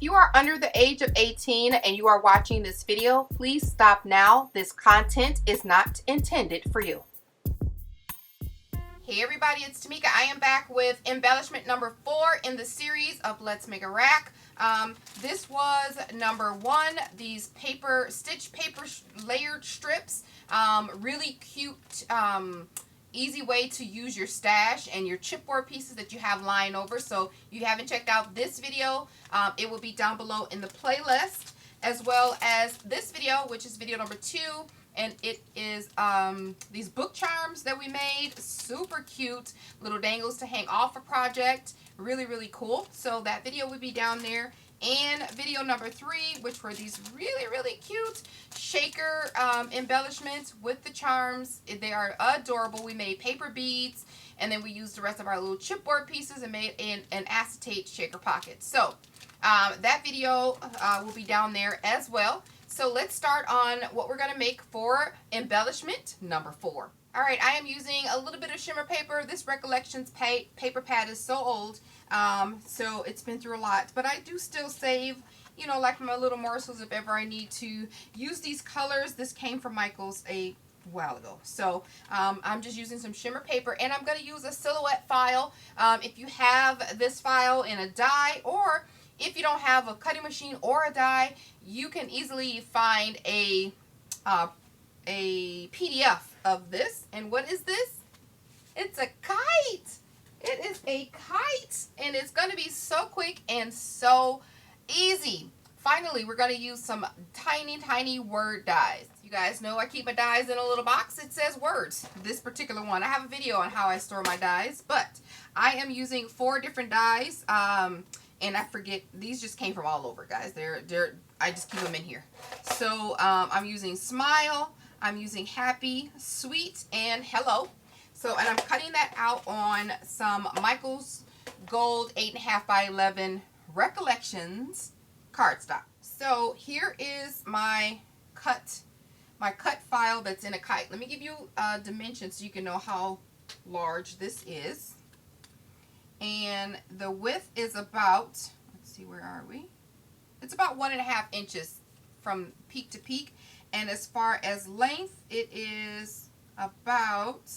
If you are under the age of 18 and you are watching this video, please stop now. This content is not intended for you. Hey everybody, it's Tamika. I am back with embellishment number 4 in the series of Let's Make a Rack. This was number 1, these stitch paper layered strips. Really cute, easy way to use your stash and your chipboard pieces that you have lying over. So if you haven't checked out this video, it will be down below in the playlist, as well as this video, which is video number 2. And it is these book charms that we made. Super cute little dangles to hang off a project. Really, really cool. So that video would be down there. And video number 3, which were these really, really cute shaker embellishments with the charms. They are adorable. We made paper beads, and then we used the rest of our little chipboard pieces and made an acetate shaker pocket. So that video will be down there as well. So let's start on what we're going to make for embellishment number 4. All right, I am using a little bit of shimmer paper. This Recollections paper pad is so old, so it's been through a lot. But I do still save, you know, like my little morsels if ever I need to use these colors. This came from Michael's a while ago. So I'm just using some shimmer paper, and I'm going to use a silhouette file. If you have this file in a die, or if you don't have a cutting machine or a die, you can easily find a PDF of this. And what is this? It's a kite. It is a kite, and it's going to be so quick and so easy. Finally, we're going to use some tiny, tiny word dies. You guys know I keep my dies in a little box. It says words. This particular one, I have a video on how I store my dies, but I am using 4 different dies. And I forget, these just came from all over, guys. I just keep them in here. So I'm using Smile, I'm using Happy, Sweet, and Hello. So, and I'm cutting that out on some Michael's Gold 8.5 by 11 Recollections cardstock. So here is my cut file that's in a kite. Let me give you dimensions so you can know how large this is. And the width is about, let's see, where are we? It's about 1.5 inches from peak to peak. And as far as length, it is about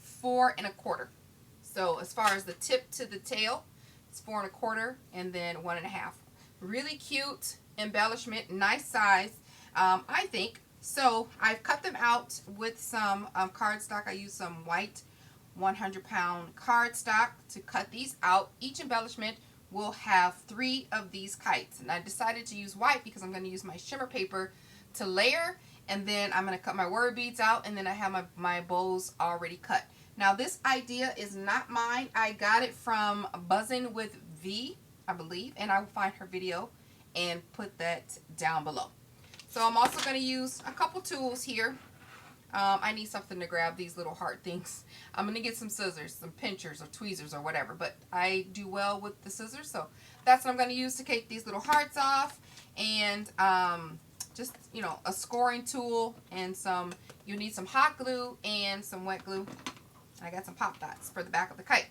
4 1/4. So as far as the tip to the tail, it's 4 1/4, and then 1.5. Really cute embellishment, nice size, I think. So I've cut them out with some cardstock. I used some white 100-pound cardstock to cut these out. Each embellishment will have 3 of these kites, and I decided to use white because I'm going to use my shimmer paper to layer, and then I'm going to cut my word beads out, and then I have my bows already cut. Now this idea is not mine. I got it from BUZZINWITHVEE, I believe, and I will find her video and put that down below. So I'm also going to use a couple tools here. I need something to grab these little heart things. I'm going to get some scissors, some pinchers or tweezers or whatever, but I do well with the scissors, so that's what I'm going to use to take these little hearts off. And just, you know, a scoring tool, and you need some hot glue and some wet glue. I got some pop dots for the back of the kite.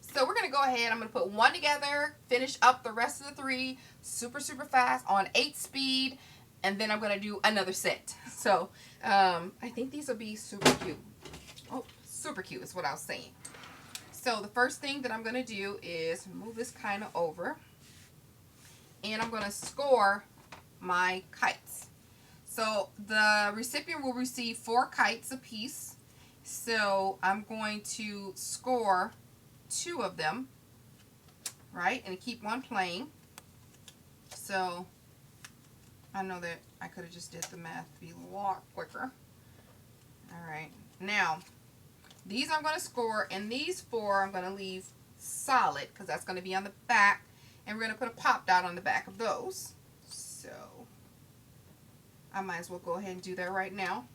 So we're going to go ahead, I'm going to put 1 together, finish up the rest of the 3 super, super fast on 8 speed, and then I'm going to do another set. So I think these will be super cute. Oh, super cute is what I was saying. So the first thing that I'm going to do is move this kind of over, and I'm going to score my kites. So the recipient will receive 4 kites apiece. So I'm going to score 2 of them, right, and keep 1 playing. So I know that I could have just did the math to be a lot quicker. Alright, now these I'm going to score, and these 4 I'm going to leave solid because that's going to be on the back, and we're going to put a pop dot on the back of those. So I might as well go ahead and do that right now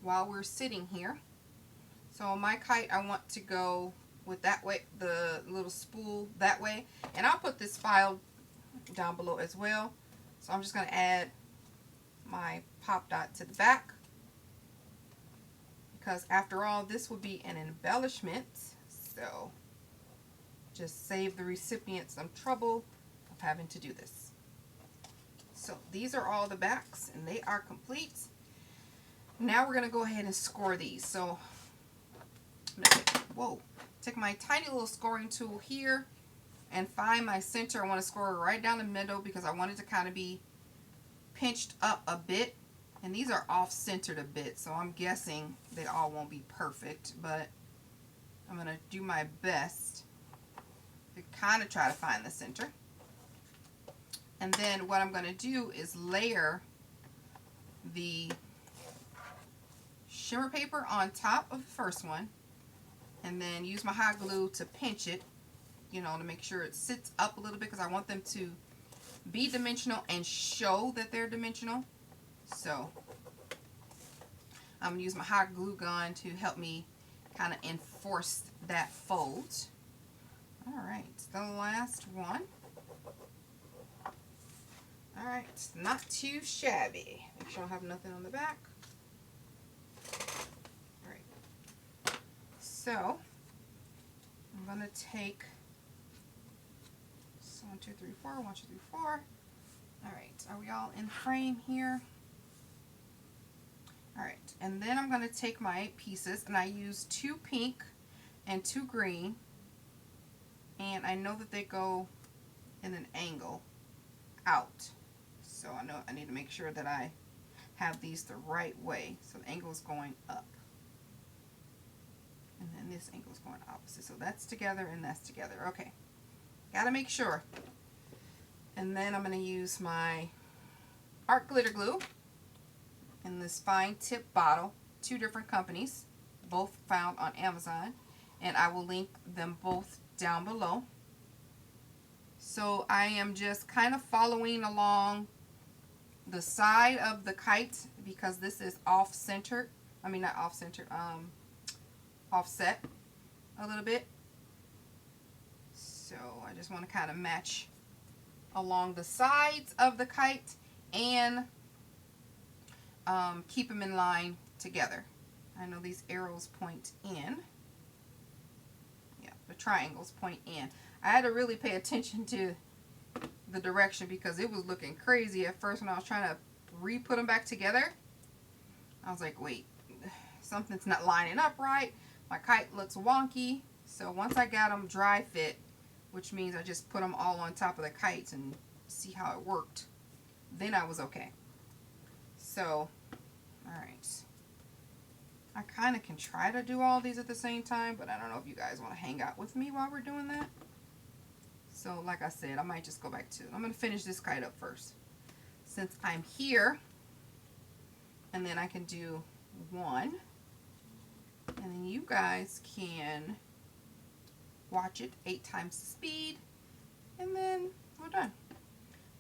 while we're sitting here. So my kite, I want to go with that way, the little spool that way, and I'll put this file down below as well. So I'm just going to add my pop dot to the back, because after all, this will be an embellishment. So just save the recipient some trouble of having to do this. So these are all the backs and they are complete. Now we're going to go ahead and score these. So I'm going to take my tiny little scoring tool here and find my center. I want to score right down the middle because I want it to kind of be pinched up a bit. And these are off-centered a bit, so I'm guessing they all won't be perfect, but I'm going to do my best to kind of try to find the center. And then what I'm going to do is layer the shimmer paper on top of the first one, and then use my hot glue to pinch it, you know, to make sure it sits up a little bit because I want them to be dimensional and show that they're dimensional. So I'm going to use my hot glue gun to help me kind of enforce that fold. Alright, the last one. Alright, not too shabby. Make sure I don't have nothing on the back. Alright, so I'm going to take 1, 2, 3, 4, 1, 2, 3, 4. Alright, are we all in frame here? Alright, and then I'm going to take my 8 pieces, and I use 2 pink and 2 green, and I know that they go in an angle out, so I know I need to make sure that I have these the right way, so the angle is going up, and then this angle is going opposite, so that's together and that's together. Okay, gotta make sure. And then I'm going to use my art glitter glue in this fine tip bottle, 2 different companies, both found on Amazon, and I will link them both down below. So I am just kind of following along the side of the kite because this is off-centered. I mean, not off-centered, offset a little bit. So I just want to kind of match along the sides of the kite and keep them in line together. I know these arrows point in. Yeah, the triangles point in. I had to really pay attention to the direction because it was looking crazy at first when I was trying to re-put them back together. I was like, wait, something's not lining up right. My kite looks wonky. So once I got them dry fit, which means I just put them all on top of the kites and see how it worked, then I was okay. So, alright. I kind of can try to do all these at the same time, but I don't know if you guys want to hang out with me while we're doing that. So, like I said, I might just go back to it. I'm going to finish this kite up first, since I'm here. And then I can do 1. And then you guys can watch it 8 times the speed. And then we're done.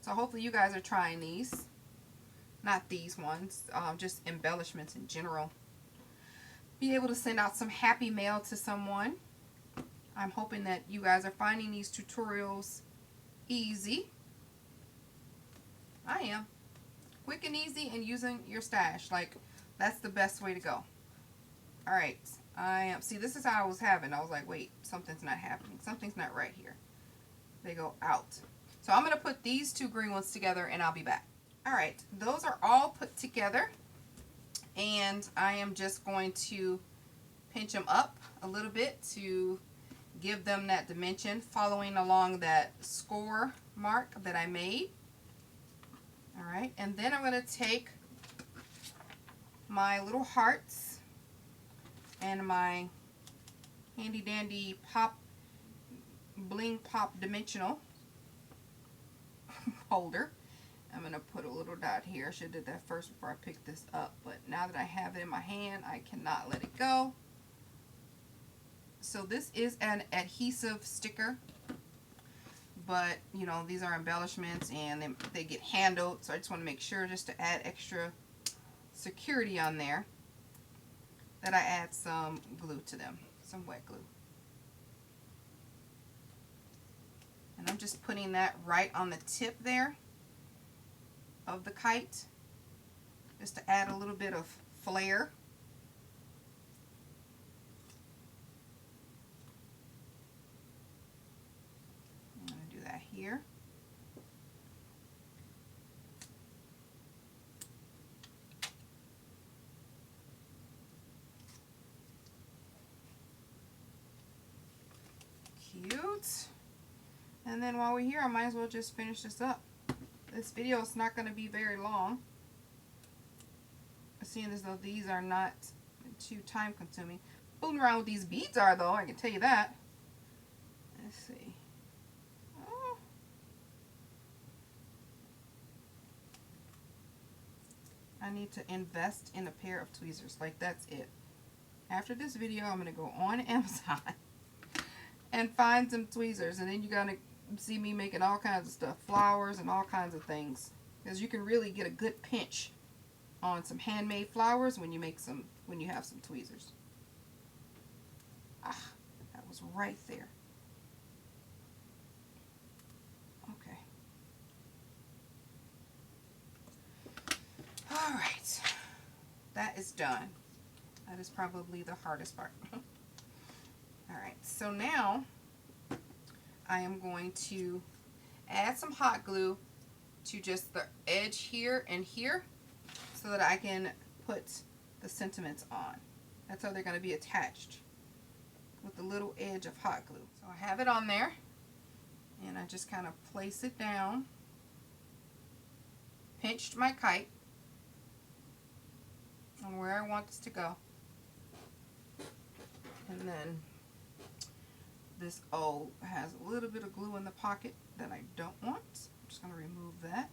So hopefully you guys are trying these. Not these ones, just embellishments in general. Be able to send out some happy mail to someone. I'm hoping that you guys are finding these tutorials easy. I am. Quick and easy and using your stash. Like, that's the best way to go. Alright, I am. See, this is how I was having. I was like, wait, something's not happening. Something's not right here. They go out. So I'm going to put these 2 green ones together and I'll be back. Alright, those are all put together. And I am just going to pinch them up a little bit to give them that dimension, following along that score mark that I made. Alright, and then I'm going to take my little hearts and my handy dandy pop, bling pop dimensional holder. I'm going to put a little dot here. I should have did that first before I picked this up, but now that I have it in my hand, I cannot let it go. So this is an adhesive sticker, but you know, these are embellishments and they get handled, so I just want to make sure, just to add extra security on there, that I add some glue to them, some wet glue. And I'm just putting that right on the tip there of the kite, just to add a little bit of flair. I'm going to do that here. cute. And then while we're here, I might as well just finish this up. This video is not going to be very long, seeing as though these are not too time consuming. Fooling around with these beads are, though, I can tell you that. Let's see. Oh. I need to invest in a pair of tweezers. Like, that's it. After this video, I'm going to go on Amazon and find some tweezers. And then you're going to see me making all kinds of stuff. Flowers and all kinds of things. Because you can really get a good pinch on some handmade flowers when you have some tweezers. Ah, that was right there. Okay. All right. That is done. That is probably the hardest part. All right, so now I am going to add some hot glue to just the edge here and here so that I can put the sentiments on. That's how they're going to be attached, with the little edge of hot glue. So I have it on there, and I just kind of place it down, pinched my kite on where I want this to go. And then this O has a little bit of glue in the pocket that I don't want. I'm just going to remove that.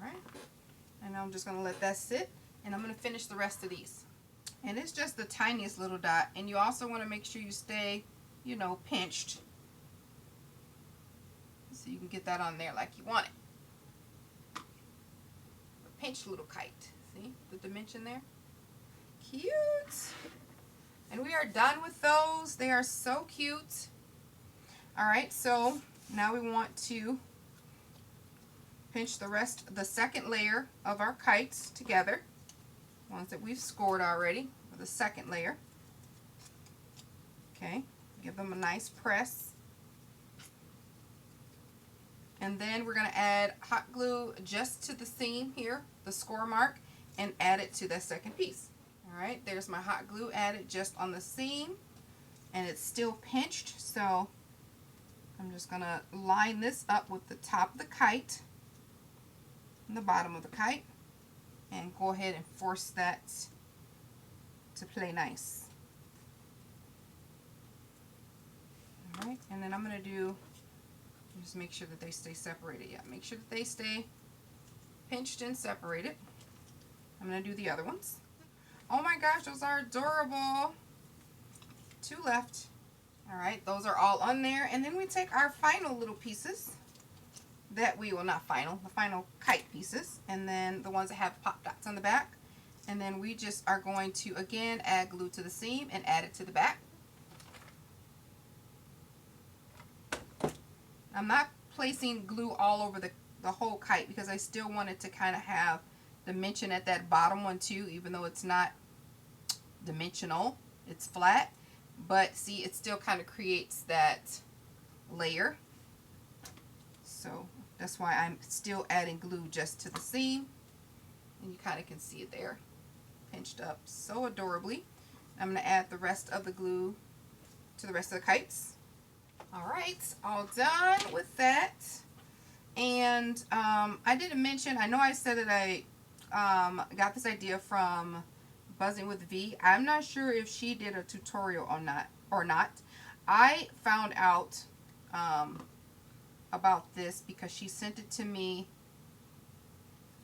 Alright. And I'm just going to let that sit. And I'm going to finish the rest of these. And it's just the tiniest little dot. And you also want to make sure you stay, you know, pinched. So you can get that on there like you want it. Pinched little kite. See the dimension there? Cute. And we are done with those. They are so cute. Alright, so now we want to pinch the second layer of our kites together. Ones that we've scored already for the second layer. Okay, give them a nice press. And then we're going to add hot glue just to the seam here, the score mark, and add it to that second piece. Alright, there's my hot glue added just on the seam, and it's still pinched, so I'm just going to line this up with the top of the kite and the bottom of the kite, and go ahead and force that to play nice. Alright, and then I'm going to do, just make sure that they stay separated. Yeah, make sure that they stay pinched and separated. I'm going to do the other ones. Oh my gosh, those are adorable. 2 left. Alright, those are all on there. And then we take our final little pieces that we will, not final, the final kite pieces. And then the ones that have pop dots on the back. And then we just are going to, again, add glue to the seam and add it to the back. I'm not placing glue all over the whole kite because I still want it to kind of have dimension at that bottom one too, even though it's not dimensional, it's flat. But see, it still kind of creates that layer. So that's why I'm still adding glue just to the seam. And you kind of can see it there, pinched up so adorably. I'm going to add the rest of the glue to the rest of the kites. Alright, all done with that. And I didn't mention, I know I said that I got this idea from BUZZINWITHVEE. I'm not sure if she did a tutorial or not. I found out about this because she sent it to me.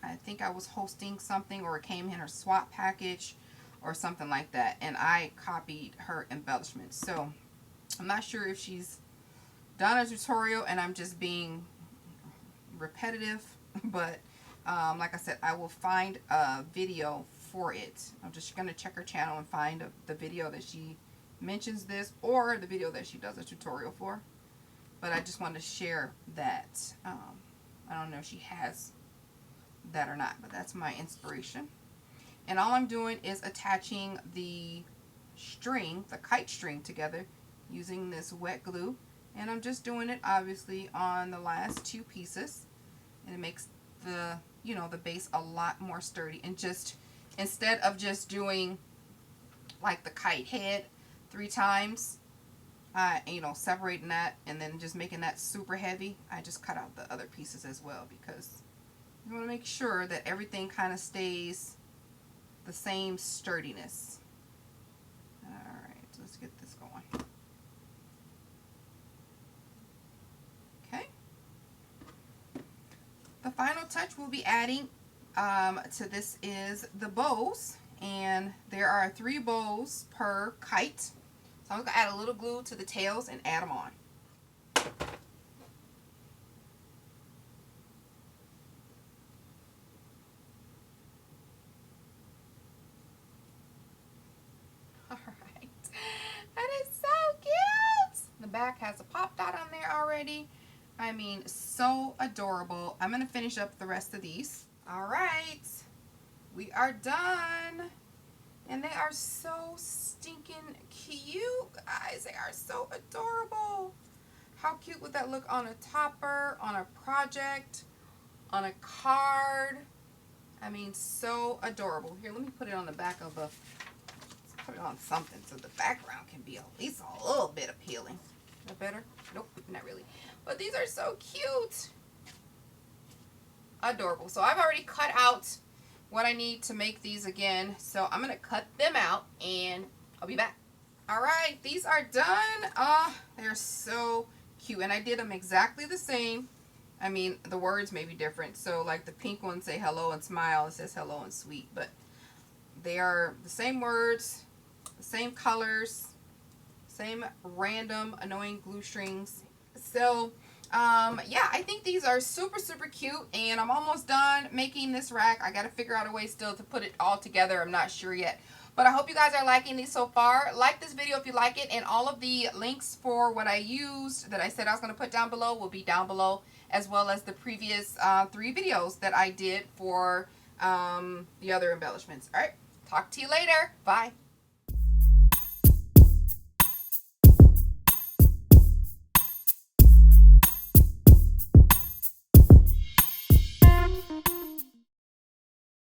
I think I was hosting something, or it came in her swap package or something like that, and I copied her embellishments. So I'm not sure if she's done a tutorial and I'm just being repetitive, but like I said, I will find a video for it. I'm just going to check her channel and find the video that she mentions this, or the video that she does a tutorial for. But I just wanted to share that. I don't know if she has that or not, but that's my inspiration. And all I'm doing is attaching the string, the kite string, together using this wet glue. And I'm just doing it obviously on the last 2 pieces. And it makes the, you know, the base a lot more sturdy. And just, instead of just doing like the kite head 3 times, you know, separating that and then just making that super heavy, I just cut out the other pieces as well, because you want to make sure that everything kind of stays the same sturdiness. Alright, so let's get this going. Okay. The final touch we'll be adding to this is the bows, and there are 3 bows per kite. So I'm going to add a little glue to the tails and add them on. Alright, that is so cute! The back has a pop dot on there already. I mean, so adorable. I'm going to finish up the rest of these. Alright, we are done. And they are so stinking cute, guys. They are so adorable. How cute would that look on a topper, on a project, on a card? I mean, so adorable. Here, let me put it on the back of a, let's put it on something so the background can be at least a little bit appealing. Is that better? Nope, not really. But these are so cute. Adorable. So I've already cut out what I need to make these again, so I'm gonna cut them out and I'll be back. Alright, these are done. They're so cute, and I did them exactly the same. I mean, the words may be different, so like the pink ones say hello and smile, it says hello and sweet, but they are the same words, the same colors, same random annoying glue strings. So yeah, I think these are super cute, and I'm almost done making this rack. I gotta figure out a way still to put it all together. I'm not sure yet, but I hope you guys are liking these so far. Like this video if you like it, and all of the links for what I used that I said I was gonna put down below will be down below, as well as the previous 3 videos that I did for the other embellishments. All right, talk to you later. Bye.